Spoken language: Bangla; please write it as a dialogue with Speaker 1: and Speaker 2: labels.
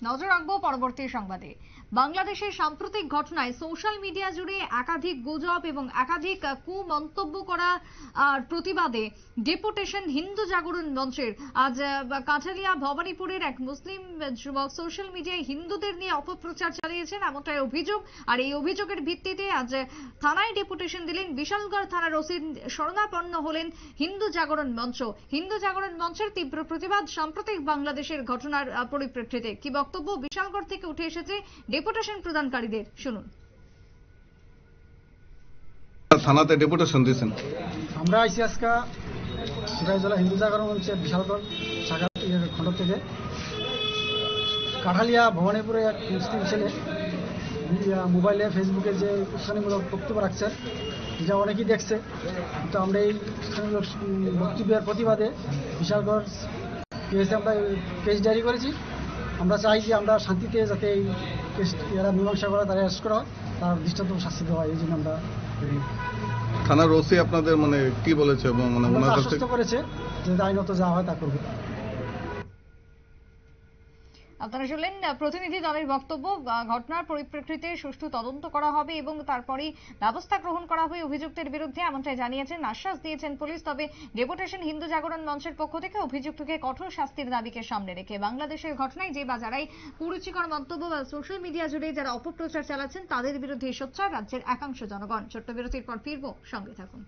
Speaker 1: নজর রাখবো পরবর্তী সংবাদে। বাংলাদেশের সাম্প্রতিক ঘটনায় সোশ্যাল মিডিয়া জুড়ে একাধিক গুজব এবং একাধিক কুমন্তব্য করা প্রতিবাদে ডেপুটেশন হিন্দু জাগরণ মঞ্চের আজ কাঠালিয়া ভবানীপুরের এক মুসলিম যুবক সোশ্যাল মিডিয়ায় হিন্দুদের নিয়ে অপপ্রচার চালিয়েছেন এমনটাই অভিযোগ। আর এই অভিযোগের ভিত্তিতে আজ থানায় ডেপুটেশন দিলেন বিশালগড় থানার ওসি। শরণাপন্ন হলেন হিন্দু জাগরণ মঞ্চ। হিন্দু জাগরণ মঞ্চের তীব্র প্রতিবাদ সাম্প্রতিক বাংলাদেশের ঘটনার পরিপ্রেক্ষিতে। কি বক্তব্য বিশালগড় থেকে উঠে এসেছে ডেপুটেশন প্রদানকারীদের, শুনুন।
Speaker 2: থানাতে ডেপুটেশন দিয়েছেন।
Speaker 3: আমরা আইসি আজকে সিরাজউদ্দৌলা হিন্দু জাগরণ মঞ্চের বিশালগড় শাখা খণ্ড থেকে কাঠালিয়া ভবানীপুরে এক মুসলিম ছেলে মোবাইলে ফেসবুকে যে উস্কানিমূলক বক্তব্য রাখছেন, যা অনেকেই দেখছে। তো আমরা এই উস্কানিমূলক বক্তব্যের প্রতিবাদে বিশালগড় কেসে আমরা কেস ডায়েরি করেছি। আমরা চাই যে আমরা শান্তিতে যাতে এই কেস এরা মীমাংসা করা, তারা অ্যারেস্ট করা হয়, তার দৃষ্টান্ত শাস্তি দেওয়া হয়, এই জন্য আমরা
Speaker 2: থানার ওসি আপনাদের কি বলেছে এবং
Speaker 3: আশ্বস্ত করেছে যে আইনত যা হয় তা করবে।
Speaker 1: আপনারা শুনলেন প্রতিনিধি দলের বক্তব্য। ঘটনার পরিপ্রেক্ষিতে সুষ্ঠু তদন্ত করা হবে এবং তারপরেই ব্যবস্থা গ্রহণ করা হবে অভিযুক্তের বিরুদ্ধে, এমনটাই জানিয়েছেন, আশ্বাস দিয়েছেন পুলিশ। তবে ডেপুটেশন হিন্দু জাগরণ মঞ্চের পক্ষ থেকে অভিযুক্তকে কঠোর শাস্তির দাবিকে সামনে রেখে বাংলাদেশের ঘটনায় যে বা যারাই কুরুচিকর মন্তব্য বা সোশ্যাল মিডিয়া জুড়ে যারা অপপ্রচার চালাচ্ছেন তাদের বিরুদ্ধে সোচ্চার রাজ্যের একাংশ জনগণ। ছোট্ট বিরতির পর ফিরবো, সঙ্গে থাকুন।